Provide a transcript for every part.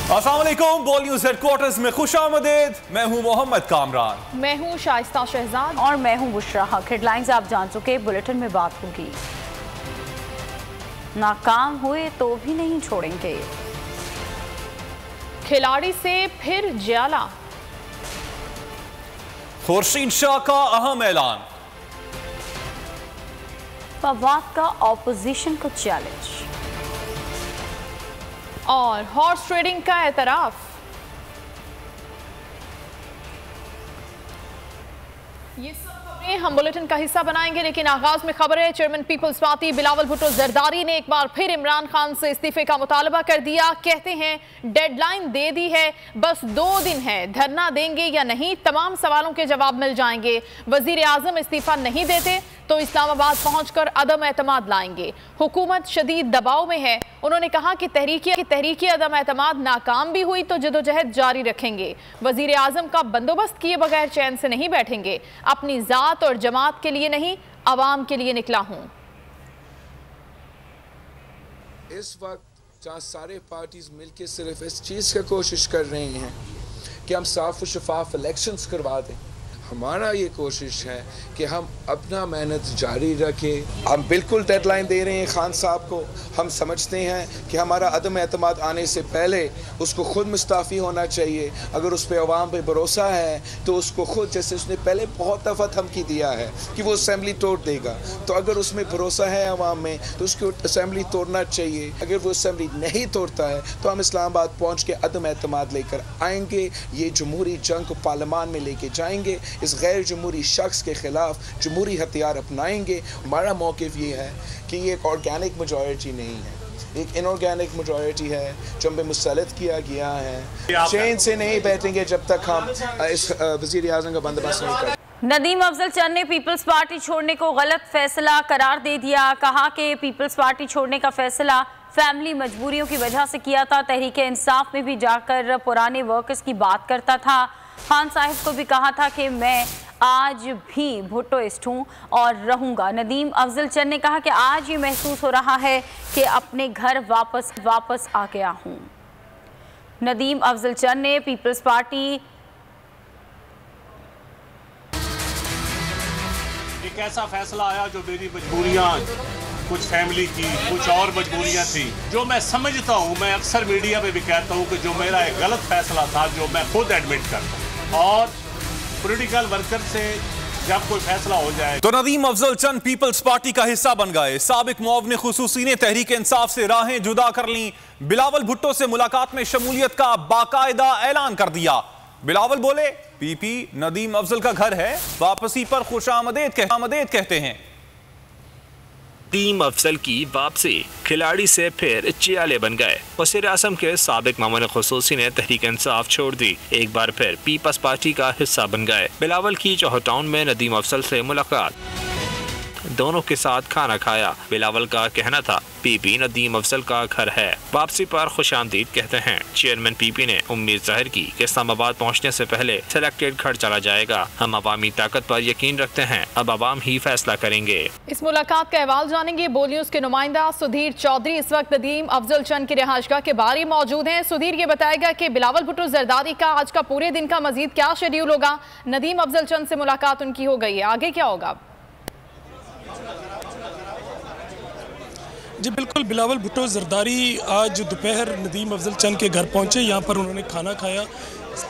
अस्सलाम वालेकुम। बोल न्यूज़ हेडक्वार्टर्स में खुशामदीद। मैं हूं मोहम्मद कामरान। मैं हूं शाइस्ता शहजाद और मैं हूं बुशरा हक। हेडलाइंस आप जान चुके, बुलेटिन में बात होगी। नाकाम हुए तो भी नहीं छोड़ेंगे, खिलाड़ी से फिर ज्याला। खुर्शीद शाह का अहम ऐलान। फवाद का ऑपोजिशन को चैलेंज। और हॉर्स ट्रेडिंग का एतराफ। ये सब खबरें हम बुलेटिन का हिस्सा बनाएंगे, लेकिन आगाज में खबर है। Chairman People's Party Bilawal Bhutto Zardari ने एक बार फिर इमरान खान से इस्तीफे का मुतालबा कर दिया। कहते हैं डेडलाइन दे दी है, बस 2 दिन है, धरना देंगे या नहीं, तमाम सवालों के जवाब मिल जाएंगे। वजीर आजम इस्तीफा नहीं देते तो इस्लामाबाद पहुंचकर अदम एतमाद लाएंगे। हुकूमत शदीद दबाव में है। उन्होंने कहा कि तहरीकी अदम एतमाद नाकाम भी हुई तो जदोजहद जारी रखेंगे। वजीर आजम का बंदोबस्त किए बगैर चैन से नहीं बैठेंगे। अपनी जात और जमात के लिए नहीं, अवाम के लिए निकला हूं। इस वक्त जहाँ सारे पार्टीज मिलकर सिर्फ इस चीज़ की कोशिश कर रही हैं कि हम साफ और शफाफ इलेक्शंस करवा दें, हमारा ये कोशिश है कि हम अपना मेहनत जारी रखें। हम बिल्कुल डेडलाइन दे रहे हैं खान साहब को। हम समझते हैं कि हमारा अदम एतमाद आने से पहले उसको ख़ुद मुस्ताफ़ी होना चाहिए। अगर उस पर अवाम पे भरोसा है तो उसको ख़ुद, जैसे उसने पहले बहुत दफ़ा धमकी दिया है कि वो असम्बली तोड़ देगा, तो अगर उसमें भरोसा है अवाम में तो उसको असम्बली तोड़ना चाहिए। अगर वो असम्बली नहीं तोड़ता है तो हम इस्लामाबाद पहुँच के अदम एतमाद लेकर आएँगे। ये जमहूरी जंग को पार्लियामान में लेके जाएंगे। इस गैर जमहूरी शख्स के खिलाफ जमहूरी हथियार अपनाएंगे। हमारा मौक़िफ़ ये है कि ये एक ऑर्गेनिक मेजॉरिटी नहीं है, एक इनऑर्गेनिक मेजॉरिटी है जो हमें मुसल्लत किया गया है। चैन से नहीं बैठेंगे जब तक हम इस वज़ीर आज़म का बंदोबस्त नहीं करें। नदीम अफजल चंद ने पीपल्स पार्टी छोड़ने को गलत फैसला करार दे दिया। कहा कि पीपल्स पार्टी छोड़ने का फैसला फैमिली मजबूरियों की वजह से किया था। तहरीक इंसाफ में भी जाकर पुराने वर्कर्स की बात करता था। खान साहब को भी कहा था कि मैं आज भी भुट्टोइस्ट हूँ और रहूँगा। नदीम अफजल चंद ने कहा कि आज ये महसूस हो रहा है कि अपने घर वापस आ गया हूँ। नदीम अफजल चंद ने पीपल्स पार्टी एक ऐसा फैसला आया जो मेरी मजबूरियाँ, कुछ फैमिली की, कुछ और मजबूरियाँ थी, जो मैं समझता हूँ। मैं अक्सर मीडिया में भी कहता हूँ कि जो मेरा एक गलत फैसला था, जो मैं खुद एडमिट करता हूँ। और पॉलिटिकल वर्कर से जब कोई फैसला हो जाए तो नदीम अफजल चंद पीपल्स पार्टी का हिस्सा बन गए। साबिक मुआविन खुसूसी ने तहरीक इंसाफ से राहें जुदा कर ली। बिलावल भुट्टो से मुलाकात में शमूलियत का बाकायदा ऐलान कर दिया। बिलावल बोले, पीपी नदीम अफजल का घर है, वापसी पर खुशामदीद कहते हैं। नदीम अफजल की वापसी, खिलाड़ी से फिर चियाले बन गए। वज़ीर आज़म के साबिक मामून खुसूसी ने तहरीक इंसाफ छोड़ दी, एक बार फिर पीपल्स पार्टी का हिस्सा बन गए। बिलावल की जौहर टाउन में नदीम अफजल से मुलाकात, दोनों के साथ खाना खाया। बिलावल का कहना था पीपी नदीम अफजल का घर है, वापसी पर खुशामदीद कहते हैं। चेयरमैन पीपी ने उम्मीद जाहिर की कि इस्लामाबाद पहुंचने से पहले सिलेक्टेड घर चला जाएगा। हम अवामी ताकत पर यकीन रखते हैं, अब अवाम ही फैसला करेंगे। इस मुलाकात का अहवाल जानेंगे। बोल न्यूज के नुमाइंदा सुधीर चौधरी इस वक्त नदीम अफजल चंद की रिहाइशगाह के बाहर ही मौजूद हैं। सुधीर, ये बताएगा कि बिलावल भुट्टो जरदारी का आज का पूरे दिन का मजीद क्या शेड्यूल होगा? नदीम अफजल चंद से मुलाकात उनकी हो गई है, आगे क्या होगा? जी बिल्कुल, बिलावल भुट्टो जरदारी आज दोपहर नदीम अफजल चंद के घर पहुंचे। यहाँ पर उन्होंने खाना खाया।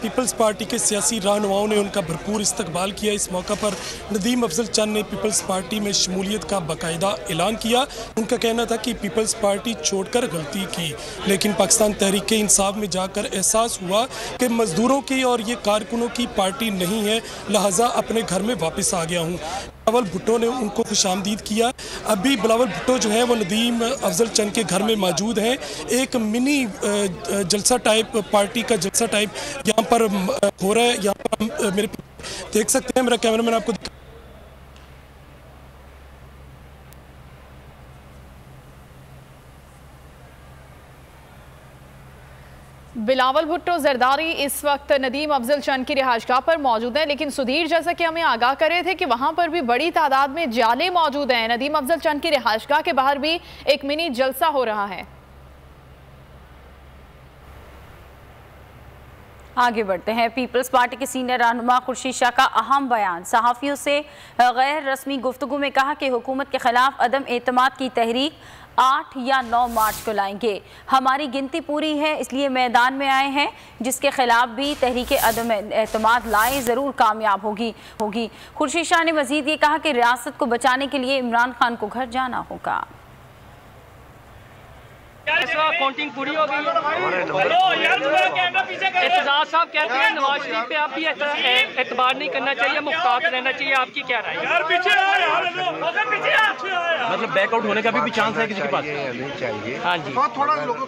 पीपल्स पार्टी के सियासी रहनुमाओं ने उनका भरपूर इस्तकबाल किया। इस मौका पर नदीम अफजल चंद ने पीपल्स पार्टी में शमूलियत का बाकायदा ऐलान किया। उनका कहना था कि पीपल्स पार्टी छोड़कर गलती की, लेकिन पाकिस्तान तहरीक इंसाफ में जाकर एहसास हुआ कि मजदूरों की और ये कारकुनों की पार्टी नहीं है, लिहाजा अपने घर में वापस आ गया हूँ। बिलावल भुट्टो ने उनको खुशामदीद किया। अभी बिलावल भुट्टो जो है वो नदीम अफजल चंद के घर में मौजूद हैं। एक मिनी जलसा टाइप, पार्टी का जलसा टाइप यहाँ पर हो रहा है। यहाँ पर मेरे देख सकते हैं, मेरा कैमरामैन आपको बिलावल भुट्टो जरदारी इस वक्त नदीम अफजल चंद की रिहाइशगाह पर मौजूद है। लेकिन सुधीर, जैसा कि हमें आगाह कर रहे थे कि वहां पर भी बड़ी तादाद में जाले मौजूद हैं। नदीम अफजल चंद की रिहाइशगाह के बाहर भी एक मिनी जलसा हो रहा है। आगे बढ़ते हैं। पीपल्स पार्टी के सीनियर रहनुमा खुर्शीद शाह का अहम बयान। सहाफ़ियों से गैर रस्मी गुफ्तगू में कहा कि हुकूमत के खिलाफ अदम एतमाद की तहरीक 8 या 9 मार्च को लाएंगे। हमारी गिनती पूरी है, इसलिए मैदान में आए हैं। जिसके खिलाफ भी तहरीक अदम एतमाद लाए ज़रूर कामयाब होगी। खुर्शीद शाह ने मजीद ये कहा कि रियासत को बचाने के लिए इमरान खान को घर जाना होगा। काउंटिंग पूरी हो गई है। एतजाज साहब कहते हैं नवाज शरीफ पे आप भी एतबार नहीं करना चाहिए, मुख्तात रहना चाहिए। आपकी क्या राय है? मतलब बैकआउट होने का भी चांस है किसी के पास? चाहिए। हाँ जी, थोड़ा लोगों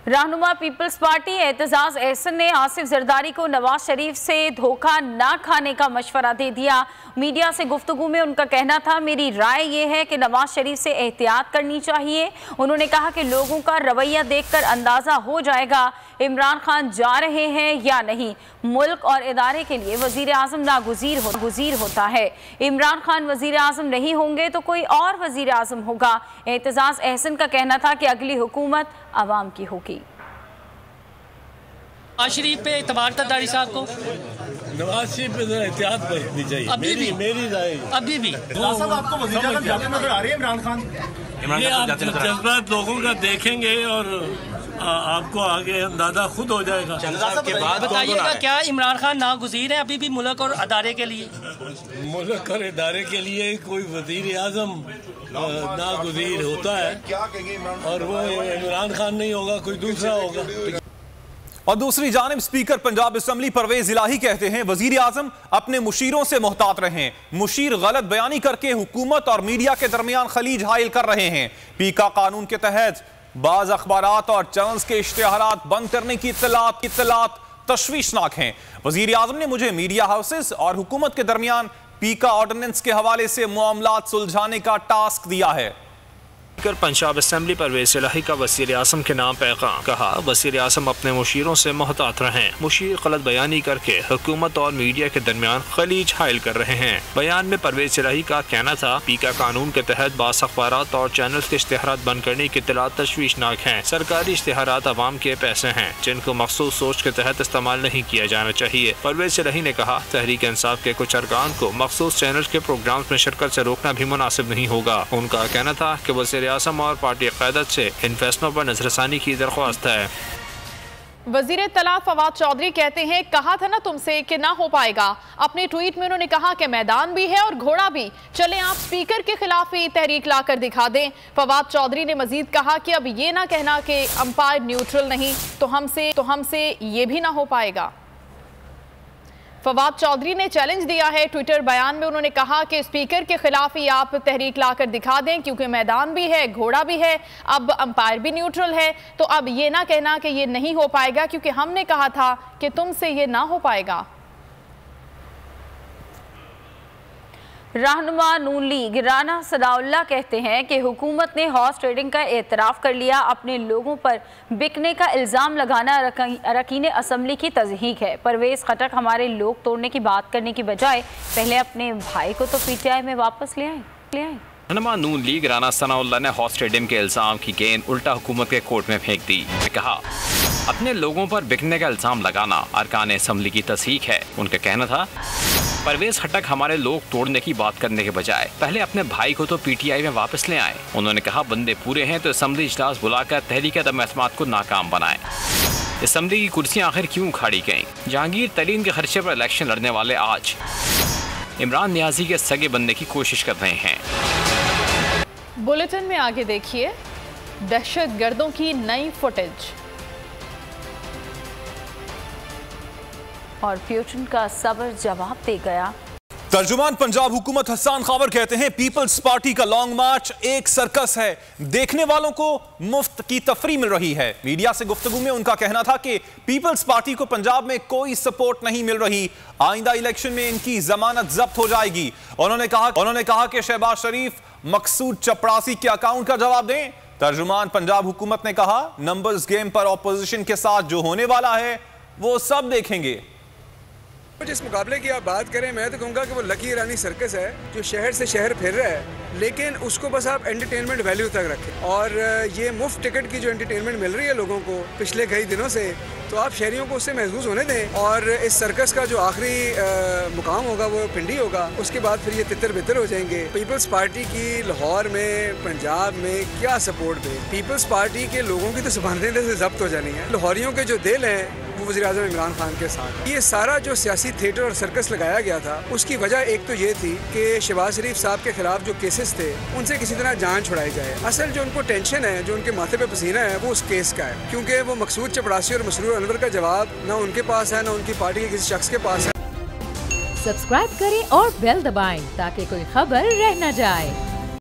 रहनुमा पीपल्स पार्टी एतजाज एहसन ने आसिफ जरदारी को नवाज शरीफ से धोखा ना खाने का मशवरा दे दिया। मीडिया से गुफ्तगू में उनका कहना था, मेरी राय ये है कि नवाज शरीफ से एहतियात करनी चाहिए। उन्होंने कहा कि लोगों का रवैया देखकर अंदाज़ा हो जाएगा इमरान खान जा रहे हैं या नहीं। मुल्क और इदारे के लिए वज़ीर आज़म नागुज़ीर होता है। इमरान खान वज़ीर आज़म नहीं होंगे तो कोई और वज़ीर आज़म होगा। एतजाज एहसन का कहना था कि अगली हुकूमत आवाम की होगी। नवाज शरीफ पे एतबार था दारी साहब को? नवाज शरीफ पे जरा एहतियात बरतनी चाहिए। मेरी राय अभी भी आपको वज़ीर आज़म जाते नजर आ रहे हैं इमरान खान? ये आप जज्बात लोगों का देखेंगे और आपको आगे अंदाजा खुद हो जाएगा। बताइएगा, क्या इमरान खान नागुज़ीर है अभी भी मुल्क और अदारे के लिए? मुल्क और इदारे के लिए कोई वज़ीर आज़म नागुज़ीर होता है और वो इमरान खान नहीं होगा, कोई दूसरा होगा। और दूसरी जानिब स्पीकर पंजाब असम्बली परवेज इलाही कहते हैं, वजीर आजम अपने मुशीरों से मोहतात रहें। मुशीर गलत बयानी करके हुकूमत और मीडिया के दरमियान खलीज हाइल कर रहे हैं। पीका कानून के तहत बाज अखबारात और चैनल्स के इश्तिहारात बंद करने की इत्तलात तशवीशनाक हैं। वजीर आजम ने मुझे मीडिया हाउसेस और हुकूमत के दरमियान पीका ऑर्डिनेंस के हवाले से मामलात सुलझाने का टास्क दिया है। स्पीकर पंजाब असम्बली परवेज इलाही का वज़ीर आज़म के नाम पैगाम। कहा, वज़ीर आज़म अपने मुशीरों से मोहतात रहें। मुशीर गलत बयानी करके हुकूमत और मीडिया के दरमियान खलीज हाइल कर रहे हैं। बयान में परवेज इलाही का कहना था, पीका कानून के तहत बास अखबारात और चैनल्स के इश्तिहारात बंद करने की इत्तलात तशवीशनाक हैं। सरकारी इश्तिहारात आवाम के पैसे हैं जिनको मखसूस सोच के तहत इस्तेमाल नहीं किया जाना चाहिए। परवेज इलाही ने कहा, तहरीक इंसाफ के कुछ अरकान को मखसूस चैनल के प्रोग्राम में शिरकत से रोकना भी मुनासिब नहीं होगा। उनका कहना था कि वज़ीर आज़म और पार्टी क़यादत से इन फैसलों पर नजरसानी की दरख्वास्त है। वजीर इत्तलात फवाद चौधरी कहते हैं, कहा था ना तुमसे कि ना हो पाएगा। अपने ट्वीट में उन्होंने कहा कि मैदान भी है और घोड़ा भी, चलें आप स्पीकर के खिलाफ ही तहरीक लाकर दिखा दें। फवाद चौधरी ने मजीद कहा कि अब ये ना कहना कि अंपायर न्यूट्रल नहीं, तो हमसे ये भी ना हो पाएगा। फवाद चौधरी ने चैलेंज दिया है। ट्विटर बयान में उन्होंने कहा कि स्पीकर के खिलाफ ही आप तहरीक लाकर दिखा दें, क्योंकि मैदान भी है, घोड़ा भी है, अब अंपायर भी न्यूट्रल है। तो अब ये ना कहना कि ये नहीं हो पाएगा, क्योंकि हमने कहा था कि तुमसे ये ना हो पाएगा। रहनुमा नून लीग राना सदाउल्लाह कहते हैं कि हुकूमत ने हॉर्स ट्रेडिंग का एतराफ़ कर लिया। अपने लोगों पर बिकने का इल्ज़ाम लगाना अरकान असम्बली की तज़हीक है। परवेज़ खटक हमारे लोग तोड़ने की बात करने की बजाय पहले अपने भाई को तो PTI में वापस ले आए। रहनुमा नून लीग राना सनाउल्लाह ने हॉर्स ट्रेडिंग के इल्ज़ाम की गेंद उल्टा हुकूमत के कोर्ट में फेंक दी। कहा, अपने लोगों पर बिकने का इल्ज़ाम लगाना अरकान असम्बली की तज़हीक है। उनका कहना था, परवेज खटक हमारे लोग तोड़ने की बात करने के बजाय पहले अपने भाई को तो PTI में वापस ले आए। उन्होंने कहा, बंदे पूरे हैं तो असम्बली इजलास बुलाकर तहरीक अदम एतमाद को नाकाम बनाए। असम्बली की कुर्सियां आखिर क्यों उखाड़ी गईं? जहांगीर तरीन के खर्चे पर इलेक्शन लड़ने वाले आज इमरान नियाजी के सगे बनने की कोशिश कर रहे हैं। बुलेटिन में आगे देखिए, दहशतगर्दों की नई फुटेज और प्यूटन का सब्र जवाब दे गया। तर्जुमान पंजाब हुकूमत हसन खावर कहते हैं, पीपल्स पार्टी का लॉन्ग मार्च एक सर्कस है, देखने वालों को मुफ्त की तफरी मिल रही है। मीडिया से गुफ्तगू में उनका कहना था कि पीपल्स पार्टी को पंजाब में कोई सपोर्ट नहीं मिल रही, आइंदा इलेक्शन में इनकी जमानत जब्त हो जाएगी। उन्होंने कहा कि शहबाज शरीफ मकसूद चपरासी के अकाउंट का जवाब दें। तर्जुमान पंजाब हुकूमत ने कहा, नंबर्स गेम पर ऑपोजिशन के साथ जो होने वाला है वो सब देखेंगे। जिस मुकाबले की आप बात करें, मैं तो कहूँगा कि वो लकी ईरानी सर्कस है जो शहर से शहर फिर रहा है, लेकिन उसको बस आप एंटरटेनमेंट वैल्यू तक रखें। और ये मुफ्त टिकट की जो एंटरटेनमेंट मिल रही है लोगों को पिछले कई दिनों से, तो आप शहरियों को उससे महसूस होने दें। और इस सर्कस का जो आखिरी मुकाम होगा वो पिंडी होगा, उसके बाद फिर ये तितर बितर हो जाएंगे। पीपल्स पार्टी की लाहौर में, पंजाब में क्या सपोर्ट दे, पीपल्स पार्टी के लोगों की तो सुबहान से जब्त हो जानी है। लाहौरियों के जो दिल हैं वो वज़ीर-ए-आज़म इमरान खान के साथ। ये सारा जो सियासी थिएटर और सर्कस लगाया गया था, उसकी वजह एक तो ये थी कि शहबाज शरीफ साहब के खिलाफ जो केसेस थे उनसे किसी तरह जान छुड़ाई जाए। असल जो उनको टेंशन है, जो उनके माथे पे पसीना है, वो उस केस का है, क्योंकि वो मकसूद चपड़ासी और मसरूर अनवर का जवाब ना उनके पास है, ना उनकी पार्टी के किसी शख्स के पास है। सब्सक्राइब करें और बेल दबाएं ताकि कोई खबर रह न जाए।